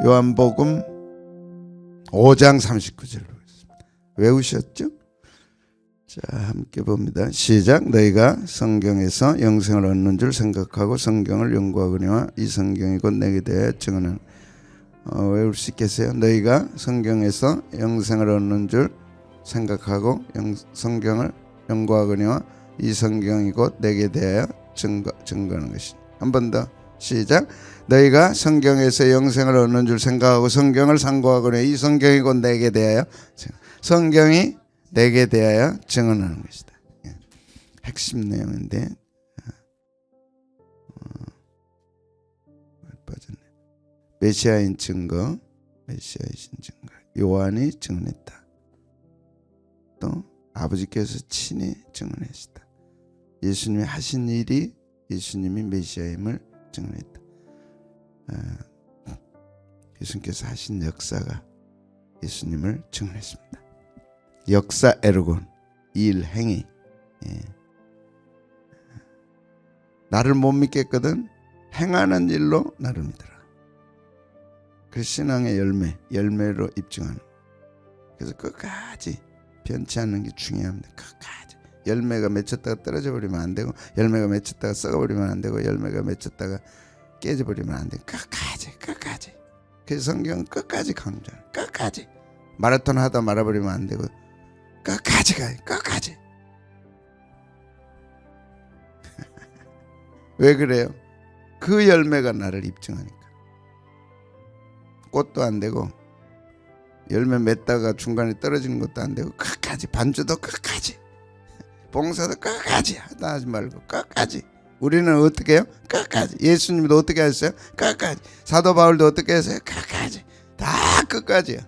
요한복음 5장 39절 보겠습니다. 외우셨죠? 자, 함께 봅니다. 시작. 너희가 성경에서 영생을 얻는 줄 생각하고 성경을 연구하거니와 이 성경이 곧 내게 대하여 증언하는. 외울 수 있겠어요? 너희가 성경에서 영생을 얻는 줄 생각하고 성경을 연구하거니와 이 성경이 곧 내게 대하여 증거하는 것이니. 한 번 더 시작. 너희가 성경에서 영생을 얻는 줄 생각하고 성경을 상고하거니와 이 성경이 곧 내게 대하여 성경이 내게 대하여 증언하는 것이다. 핵심 내용인데 빠졌네. 메시아인 증거, 메시아이신 증거. 요한이 증언했다. 또 아버지께서 친히 증언하시다. 예수님이 하신 일이 예수님이 메시아임을 증언했다. 예수님께서 하신 역사가 예수님을 증언했습니다. 역사 에르곤, 일, 행위. 나를 못 믿겠거든 행하는 일로 나를 믿어라. 그 신앙의 열매로 입증하는. 그래서 끝까지 변치 않는 게 중요합니다. 끝까지. 열매가 맺혔다가 떨어져 버리면 안 되고, 열매가 맺혔다가 썩어버리면 안 되고, 열매가 맺혔다가 깨져버리면 안 되고, 끝까지. 그래서 성경은 끝까지 강조하는. 끝까지. 마라톤 하다 말아버리면 안 되고, 끝까지 가요. 끝까지. 왜 그래요? 그 열매가 나를 입증하니까. 꽃도 안 되고 열매 맺다가 중간에 떨어지는 것도 안 되고 끝까지. 반주도 끝까지. 봉사도 끝까지. 하다 하지 말고 끝까지. 우리는 어떻게 해요? 끝까지. 예수님도 어떻게 하셨어요? 끝까지. 사도 바울도 어떻게 했어요? 끝까지. 다 끝까지요.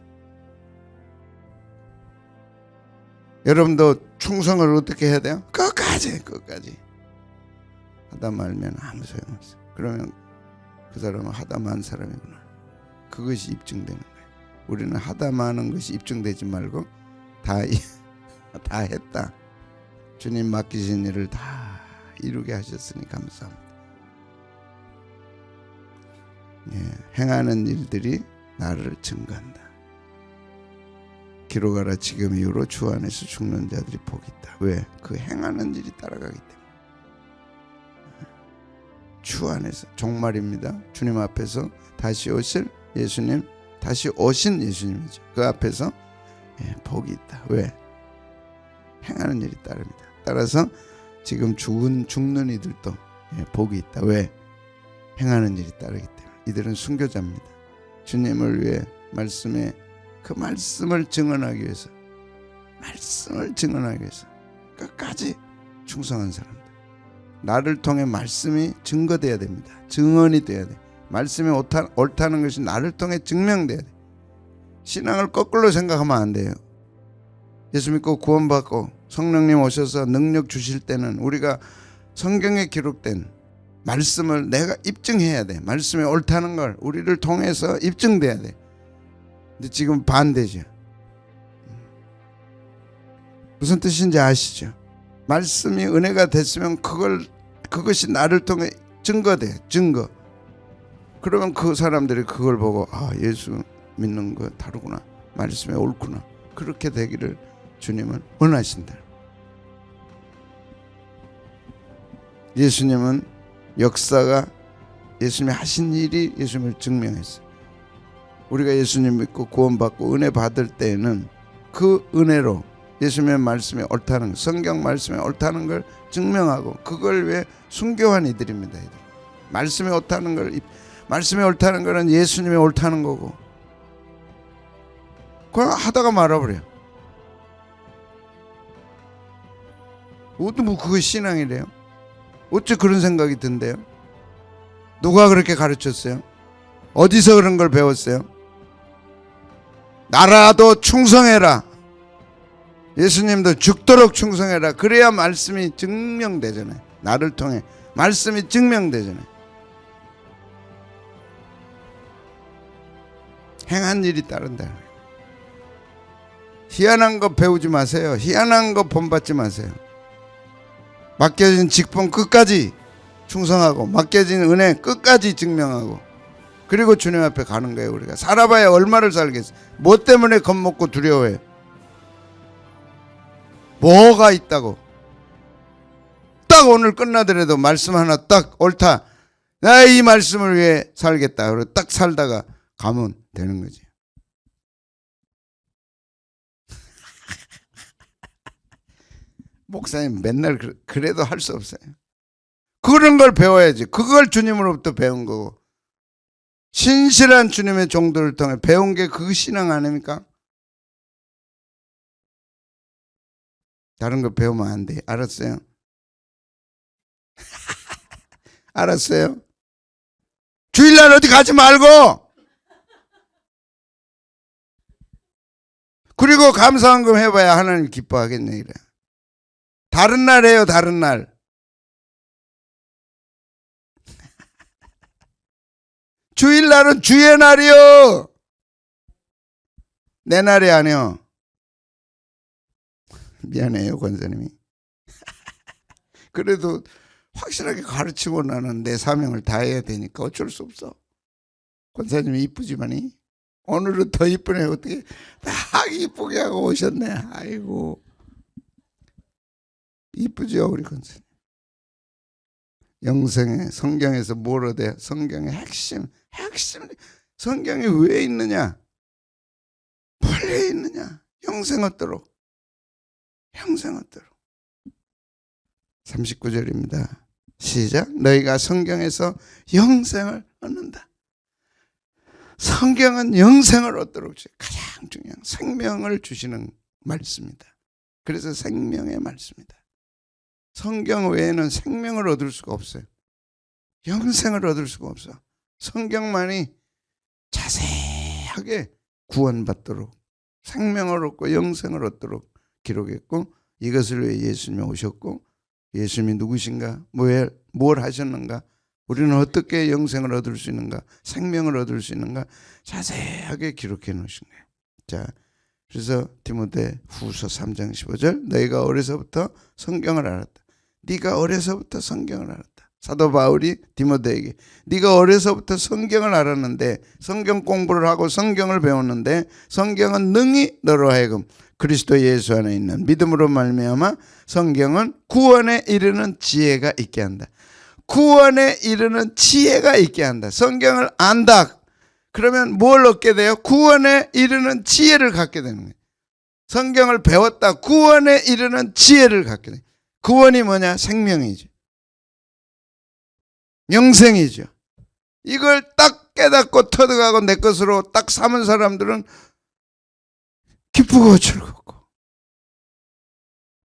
여러분도 충성을 어떻게 해야 돼요? 끝까지. 하다 말면 아무 소용없어요. 그러면 그 사람은 하다 만 사람이구나. 그것이 입증되는 거예요. 우리는 하다 마는 것이 입증되지 말고 다 했다. 주님 맡기신 일을 다 이루게 하셨으니 감사합니다. 행하는 일들이 나를 증거한다. 기록하라. 지금 이후로 주 안에서 죽는 자들이 복이 있다. 왜? 그 행하는 일이 따라가기 때문에. 주 안에서 종말입니다. 주님 앞에서 다시 오실 예수님, 다시 오신 예수님이죠. 그 앞에서 복이 있다. 왜? 행하는 일이 따릅니다. 따라서 지금 죽는 이들도 복이 있다. 왜? 행하는 일이 따르기 때문에. 이들은 순교자입니다. 주님을 위해 그 말씀을 증언하기 위해서, 끝까지 충성한 사람들. 나를 통해 말씀이 증거돼야 됩니다. 증언이 돼야 돼. 말씀이 옳다는 것이 나를 통해 증명돼야 돼. 신앙을 거꾸로 생각하면 안 돼요. 예수 믿고 구원받고 성령님 오셔서 능력 주실 때는 우리가 성경에 기록된 말씀을 내가 입증해야 돼. 말씀이 옳다는 걸 우리를 통해서 입증돼야 돼. 근데 지금 반대죠. 무슨 뜻인지 아시죠? 말씀이 은혜가 됐으면 그것이 나를 통해 증거돼. 증거. 그러면 그 사람들이 그걸 보고 예수 믿는 거 다르구나. 말씀이 옳구나. 그렇게 되기를 주님은 원하신다. 예수님은 역사가 예수님이 하신 일이 예수님을 증명했어요. 우리가 예수님 믿고 구원받고 은혜 받을 때에는 그 은혜로 예수님의 말씀이 옳다는 것, 성경 말씀이 옳다는 걸 증명하고 그걸 위해 순교한 이들입니다. 이들. 말씀이 옳다는 거는 예수님이 옳다는 거고 그냥 하다가 말아버려. 뭐 그거 신앙이래요? 어째 그런 생각이 든대요? 누가 그렇게 가르쳤어요? 어디서 그런 걸 배웠어요? 나라도 충성해라. 예수님도 죽도록 충성해라. 그래야 말씀이 증명되잖아요. 나를 통해 말씀이 증명되잖아요. 행한 일이 따른다. 희한한 거 배우지 마세요. 희한한 거 본받지 마세요. 맡겨진 직분 끝까지 충성하고 맡겨진 은혜 끝까지 증명하고 그리고 주님 앞에 가는 거예요. 우리가 살아봐야 얼마를 살겠어. 뭐 때문에 겁먹고 두려워해? 뭐가 있다고? 딱 오늘 끝나더라도 말씀 하나 딱 옳다. 나 이 말씀을 위해 살겠다. 그리고 딱 살다가 가면 되는 거지. 목사님 맨날 그래도 할 수 없어요. 그런 걸 배워야지. 그걸 주님으로부터 배운 거고. 신실한 주님의 종들을 통해 배운 게 그 신앙 아닙니까? 다른 거 배우면 안 돼. 알았어요? 알았어요? 주일날 어디 가지 말고, 그리고 감사한금 해봐야 하나님 기뻐하겠네. 이래. 다른 날 해요. 다른 날. 주일날은 주의 날이요. 내 날이 아니요. 미안해요, 권사님이. 그래도 확실하게 가르치고 나는 내 사명을 다해야 되니까 어쩔 수 없어. 권사님이 이쁘지만이 오늘은 더 이쁘네. 어떻게 딱 이쁘게 하고 오셨네. 아이고, 이쁘죠 우리 권사님. 영생에 성경에서 뭘 얻어요? 성경의 핵심. 성경이 왜 있느냐? 원래 있느냐? 영생 얻도록. 영생 얻도록. 39절입니다. 시작. 너희가 성경에서 영생을 얻는다. 성경은 영생을 얻도록 가장 중요한 생명을 주시는 말씀이다. 그래서 생명의 말씀이다. 성경 외에는 생명을 얻을 수가 없어요. 영생을 얻을 수가 없어. 성경만이 자세하게 구원받도록, 생명을 얻고 영생을 얻도록 기록했고, 이것을 위해 예수님이 오셨고, 예수님이 누구신가, 뭘 하셨는가, 우리는 어떻게 영생을 얻을 수 있는가, 생명을 얻을 수 있는가 자세하게 기록해 놓으신 거예요. 자, 그래서 디모데 후서 3장 15절, 너희가 어려서부터 성경을 알았다. 네가 어려서부터 성경을 알았다. 사도 바울이 디모데에게 네가 어려서부터 성경을 알았는데, 성경 공부를 하고 성경을 배웠는데, 성경은 능히 너로 하여금 그리스도 예수 안에 있는 믿음으로 말미암아 성경은 구원에 이르는 지혜가 있게 한다. 구원에 이르는 지혜가 있게 한다. 성경을 안다. 그러면 뭘 얻게 돼요? 구원에 이르는 지혜를 갖게 되는 거예요. 성경을 배웠다. 구원에 이르는 지혜를 갖게 돼요. 구원이 뭐냐? 생명이죠. 영생이죠. 이걸 딱 깨닫고 터득하고 내 것으로 딱 삼은 사람들은 기쁘고 즐겁고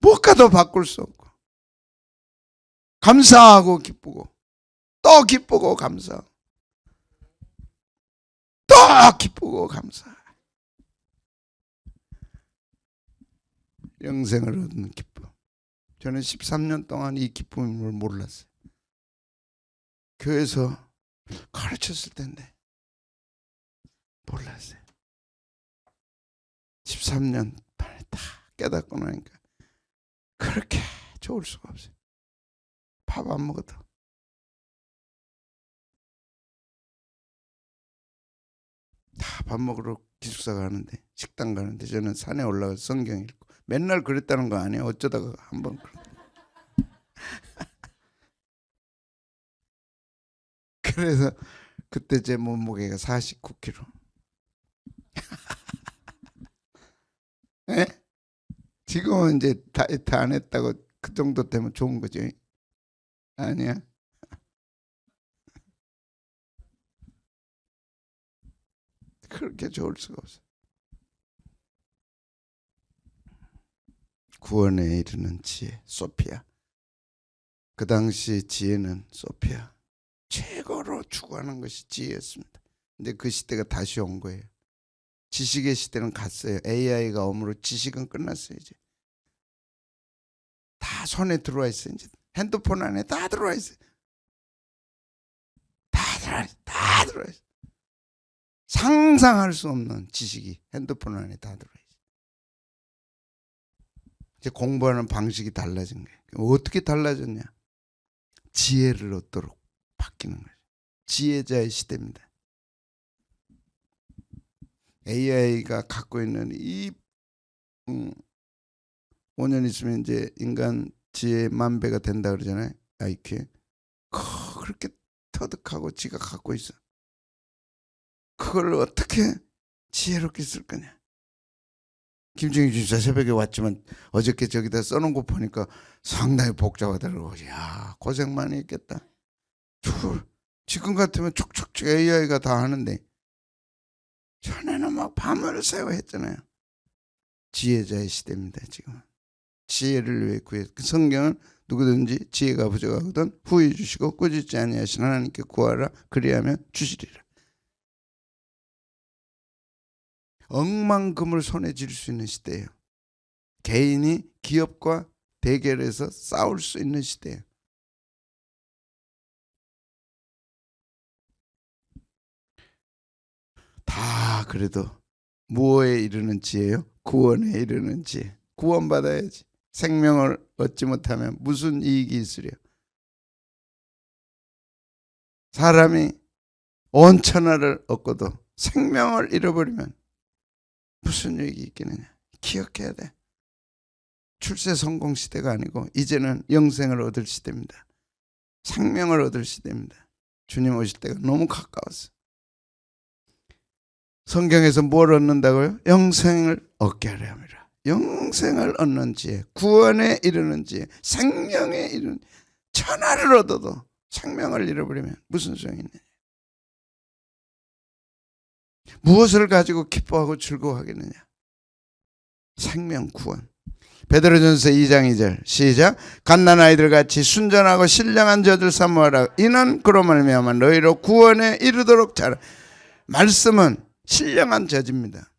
못 가도 바꿀 수 없고 감사하고 기쁘고 또 기쁘고 감사하고 또 기쁘고 감사하고 영생을 얻는 기쁨. 저는 13년 동안 이 기쁨을 몰랐어요. 교회에서 가르쳤을 텐데 몰랐어요. 13년 만에 다 깨닫고 나니까 그렇게 좋을 수가 없어요. 밥 안 먹어도. 다 밥 먹으러 기숙사 가는데, 식당 가는데 저는 산에 올라가서 성경 읽고. 맨날 그랬다는 거 아니에요. 어쩌다가 한번. 그래서 그때 제 몸무게가 49kg. 네? 지금은 이제 다이어트 안 했다고 그 정도 되면 좋은 거죠. 아니야. 그렇게 좋을 수가 없어. 구원에 이르는 지혜, 소피아. 그 당시 지혜는 소피아. 최고로 추구하는 것이 지혜였습니다. 근데 그 시대가 다시 온 거예요. 지식의 시대는 갔어요. AI가 오므로 지식은 끝났어요. 이제 다 손에 들어와 있어요. 이제 핸드폰 안에 다 들어와 있어요. 다 들어와 있어요. 상상할 수 없는 지식이 핸드폰 안에 다 들어와 있어요. 이제 공부하는 방식이 달라진 거예요. 어떻게 달라졌냐? 지혜를 얻도록 바뀌는 거예요. 지혜자의 시대입니다. AI가 갖고 있는 이 5년 있으면 이제 인간 지혜 10,000배가 된다 그러잖아요. IQ. 그렇게 터득하고 지가 갖고 있어. 그걸 어떻게 지혜롭게 쓸 거냐. 김정일 주지사 새벽에 왔지만 어저께 저기다 써놓은 거 보니까 상당히 복잡하더라고. 야, 고생 많이 했겠다. 지금 같으면 촉촉촉 AI가 다 하는데 전에는 막 밤을 새워 했잖아요. 지혜자의 시대입니다. 지금 지혜를 위해 구해. 그 성경은 누구든지 지혜가 부족하거든 후히 주시고 꾸짖지 아니하신 하나님께 구하라 그리하면 주시리라. 억만금을 손에 쥘 수 있는 시대예요. 개인이 기업과 대결해서 싸울 수 있는 시대예요. 다 그래도 무엇에 이르는 지혜요? 구원에 이르는 지혜. 구원받아야지. 생명을 얻지 못하면 무슨 이익이 있으랴. 사람이 온 천하를 얻고도 생명을 잃어버리면 무슨 유익이 있겠느냐. 기억해야 돼. 출세 성공 시대가 아니고 이제는 영생을 얻을 시대입니다. 생명을 얻을 시대입니다. 주님 오실 때가 너무 가까웠어. 성경에서 뭘 얻는다고요? 영생을 얻게 하려 합니다. 영생을 얻는 지혜, 구원에 이르는 지혜, 생명에 이르는 천하를 얻어도 생명을 잃어버리면 무슨 소용이 있느냐. 무엇을 가지고 기뻐하고 즐거워하겠느냐. 생명 구원. 베드로전서 2장 2절 시작. 갓난아이들 같이 순전하고 신령한 젖을 사모하라. 이는 그로 말미암아 너희로 구원에 이르도록 자라. 말씀은 신령한 젖입니다.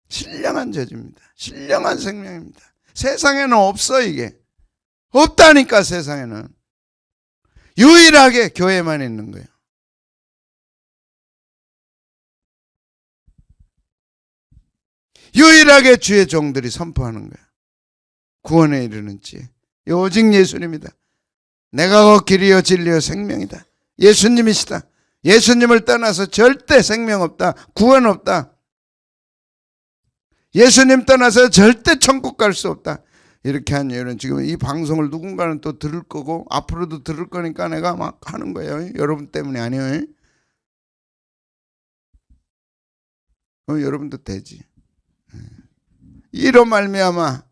신령한 젖입니다. 신령한 생명입니다. 세상에는 없어. 이게 없다니까. 세상에는 유일하게 교회만 있는 거예요. 유일하게 주의 종들이 선포하는 거예요. 구원에 이르는 지혜. 오직 예수님이다. 내가 그 길이요 진리요 생명이다. 예수님이시다. 예수님을 떠나서 절대 생명 없다. 구원 없다. 예수님 떠나서 절대 천국 갈 수 없다. 이렇게 한 이유는 지금 이 방송을 누군가는 또 들을 거고 앞으로도 들을 거니까 내가 막 하는 거예요. 여러분 때문에 아니에요. 여러분도 되지. 이로 말미암아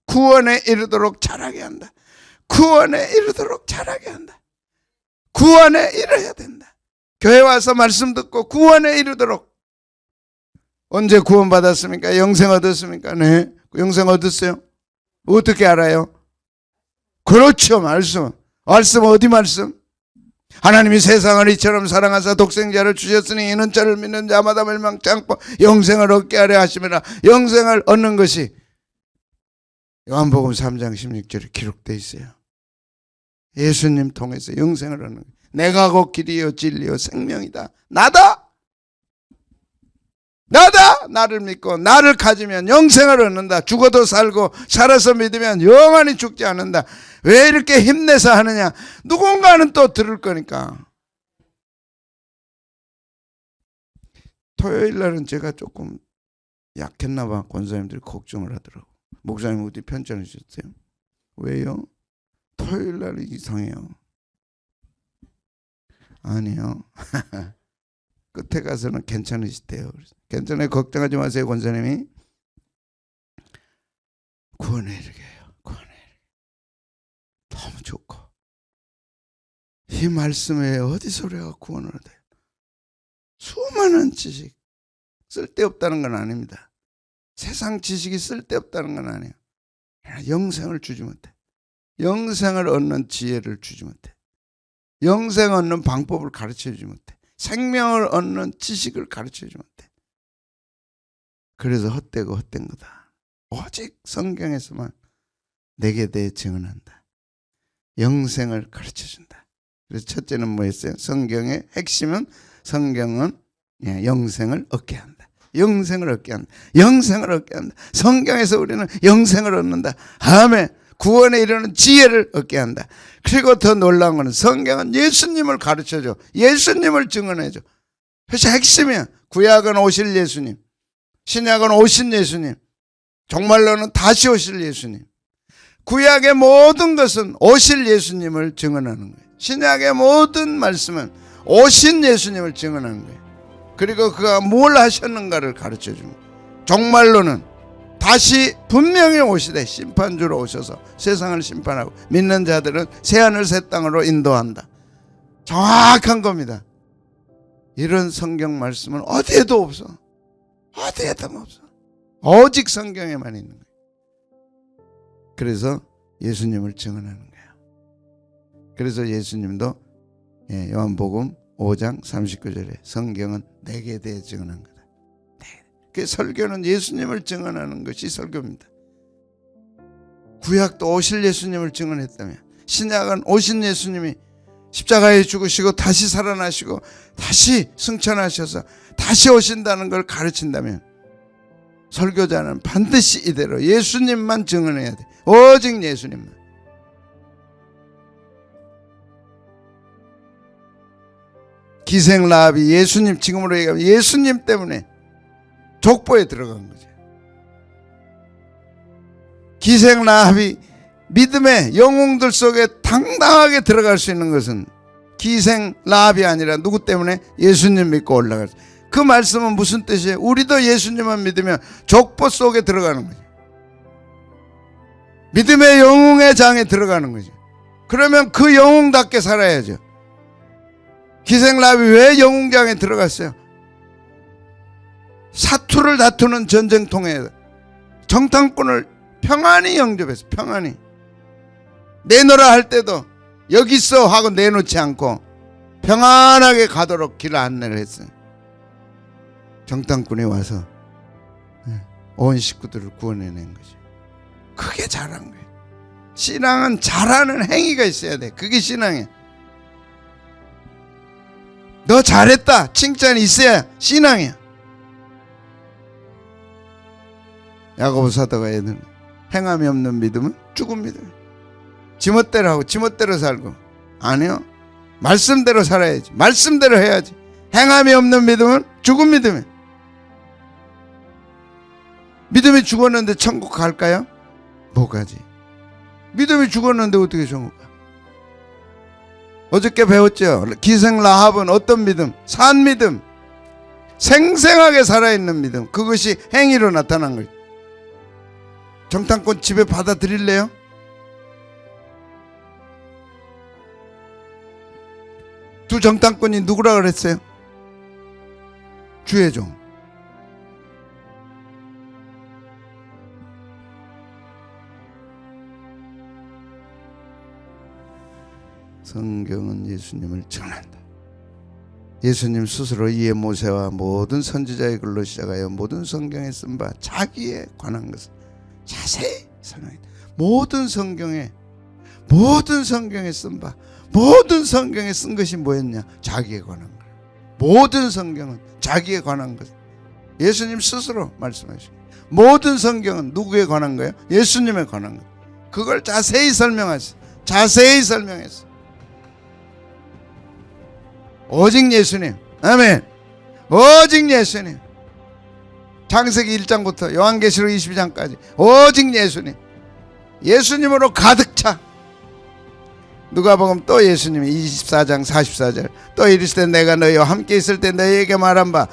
구원에 이르도록 자라게 한다. 구원에 이르도록 자라게 한다. 구원에 이르야 된다. 교회 와서 말씀 듣고 구원에 이르도록. 언제 구원받았습니까? 영생 얻었습니까? 네. 영생 얻었어요. 어떻게 알아요? 그렇죠. 말씀. 말씀 어디 말씀? 하나님이 세상을 이처럼 사랑하사 독생자를 주셨으니 이는 저를 믿는 자마다 멸망치 않고 영생을 얻게 하려 하심이라. 영생을 얻는 것이 요한복음 3장 16절에 기록되어 있어요. 예수님 통해서 영생을 얻는 거예요. 내가 곧 길이요 진리요 생명이다. 나다. 나를 믿고 나를 가지면 영생을 얻는다. 죽어도 살고 살아서 믿으면 영원히 죽지 않는다. 왜 이렇게 힘내서 하느냐. 누군가는 또 들을 거니까. 토요일 날은 제가 조금 약했나 봐. 권사님들이 걱정을 하더라고. 목사님 어디 편찮으셨어요? 왜요? 토요일 날이 이상해요. 아니요. 끝에 가서는 괜찮으시대요. 괜찮아요. 걱정하지 마세요. 권사님이 구원에 이르게 해요. 구원에 이르게. 너무 좋고 이 말씀에 어디서 우리가 구원을 얻어요? 수많은 지식 쓸데없다는 건 아닙니다. 세상 지식이 쓸데없다는 건 아니에요. 영생을 주지 못해. 영생을 얻는 지혜를 주지 못해. 영생 얻는 방법을 가르쳐주지 못해. 생명을 얻는 지식을 가르쳐주지 못해. 그래서 헛되고 헛된 거다. 오직 성경에서만 내게 대해 증언한다. 영생을 가르쳐준다. 그래서 첫째는 뭐였어요? 성경의 핵심은 성경은 영생을 얻게 한다. 영생을 얻게 한다. 영생을 얻게 한다. 성경에서 우리는 영생을 얻는다. 아멘. 구원에 이르는 지혜를 얻게 한다. 그리고 더 놀라운 것은 성경은 예수님을 가르쳐줘. 예수님을 증언해줘. 그래서 핵심이야. 구약은 오실 예수님. 신약은 오신 예수님, 정말로는 다시 오실 예수님. 구약의 모든 것은 오실 예수님을 증언하는 거예요. 신약의 모든 말씀은 오신 예수님을 증언하는 거예요. 그리고 그가 뭘 하셨는가를 가르쳐 줍니다. 정말로는 다시 분명히 오시되 심판주로 오셔서 세상을 심판하고 믿는 자들은 새하늘 새 땅으로 인도한다. 정확한 겁니다. 이런 성경 말씀은 어디에도 없어. 어디에도 없어. 오직 성경에만 있는 거예요. 그래서 예수님을 증언하는 거예요. 그래서 예수님도 요한복음 5장 39절에 성경은 내게 대해 증언한 거다. 그 설교는 예수님을 증언하는 것이 설교입니다. 구약도 오실 예수님을 증언했다면, 신약은 오신 예수님이 십자가에 죽으시고 다시 살아나시고 다시 승천하셔서 다시 오신다는 걸 가르친다면, 설교자는 반드시 이대로 예수님만 증언해야 돼. 오직 예수님만. 기생 라합이 예수님, 지금으로 얘기하면 예수님 때문에 족보에 들어간 거죠. 기생 라합이 믿음의 영웅들 속에 당당하게 들어갈 수 있는 것은 기생 라합이 아니라 누구 때문에? 예수님 믿고 올라갈 수. 그 말씀은 무슨 뜻이에요? 우리도 예수님만 믿으면 족보 속에 들어가는 거죠. 믿음의 영웅의 장에 들어가는 거죠. 그러면 그 영웅답게 살아야죠. 기생 라합이 왜 영웅장에 들어갔어요? 사투를 다투는 전쟁통에 정탐꾼을 평안히 영접했어요. 평안히. 내놓으라 할 때도 여기 있어 하고 내놓지 않고 평안하게 가도록 길 안내를 했어요. 정탐꾼이 와서 온 식구들을 구원해낸 거죠. 그게 잘한 거예요. 신앙은 잘하는 행위가 있어야 돼. 그게 신앙이야. 너 잘했다 칭찬이 있어야 신앙이야. 야고보 사도가 얘는 행함이 없는 믿음은 죽은 믿음. 지멋대로 하고 지멋대로 살고. 아니요, 말씀대로 살아야지. 말씀대로 해야지. 행함이 없는 믿음은 죽은 믿음이에요. 믿음이 죽었는데 천국 갈까요? 못 가지. 믿음이 죽었는데 어떻게 천국 가? 어저께 배웠죠. 기생 라합은 어떤 믿음? 산 믿음. 생생하게 살아있는 믿음. 그것이 행위로 나타난 거예요. 정탐꾼 집에 받아들일래요? 두 정탐꾼이 누구라 그랬어요? 주의 종. 성경은 예수님을 전한다. 예수님 스스로 이에 모세와 모든 선지자의 글로 시작하여 모든 성경에 쓴 바 자기에 관한 것을 자세히 설명했다. 모든 성경에 쓴 바, 모든 성경에 쓴 것이 뭐였냐? 자기에 관한 것. 모든 성경은 자기에 관한 것. 예수님 스스로 말씀하시고, 모든 성경은 누구에 관한 거예요? 예수님에 관한 것. 그걸 자세히 설명했어. 자세히 설명했어. 오직 예수님. 아멘. 오직 예수님. 창세기 1장부터 요한계시록 22장까지 오직 예수님. 예수님으로 가득 차. 누가복음 또 예수님이 24장 44절 또 이르시되 내가 너희와 함께 있을 때 너희에게 말한 바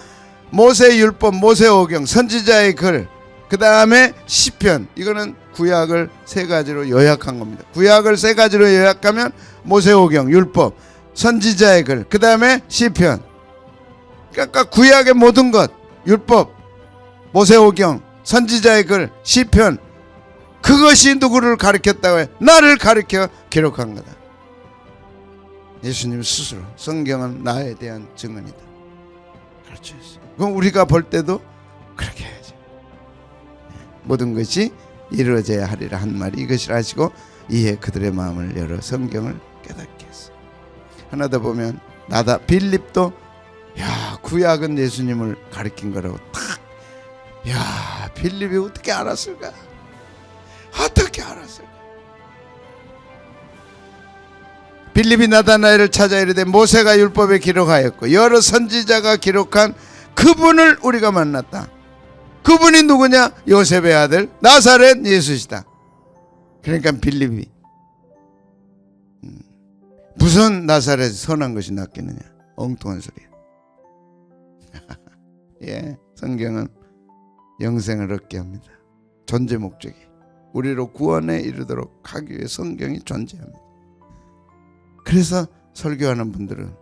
모세의 율법, 모세오경, 선지자의 글, 그 다음에 시편. 이거는 구약을 세 가지로 요약한 겁니다. 구약을 세 가지로 요약하면 모세오경, 율법, 선지자의 글, 그 다음에 시편. 그러니까 구약의 모든 것, 율법, 모세오경, 선지자의 글, 시편, 그것이 누구를 가리켰다고 해? 나를 가리켜 기록한 거다. 예수님 스스로 성경은 나에 대한 증언이다. 그렇죠. 그럼 우리가 볼 때도 그렇게 해야죠. 모든 것이 이루어져야 하리라 한 말이 이것이라 하시고 이에 그들의 마음을 열어 성경을 깨닫게 했어. 하나 더 보면 나다 빌립도 야 구약은 예수님을 가리킨 거라고 탁. 야 빌립이 어떻게 알았을까? 어떻게 알았을까? 빌립이 나다나엘을 찾아 이르되 모세가 율법에 기록하였고 여러 선지자가 기록한 그분을 우리가 만났다. 그 그분이 누구냐? 요셉의 아들 나사렛 예수시다. 그러니까 빌립이 무슨 나사렛 선한 것이 낫겠느냐? 엉뚱한 소리야. 예, 성경은 영생을 얻게 합니다. 존재 목적이 우리로 구원에 이르도록 하기 위해 성경이 존재합니다. 그래서 설교하는 분들은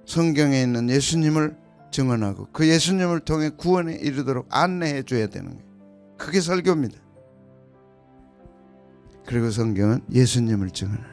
성경에 있는 예수님을 증언하고 그 예수님을 통해 구원에 이르도록 안내해 줘야 되는 거예요. 그게 설교입니다. 그리고 성경은 예수님을 증언하는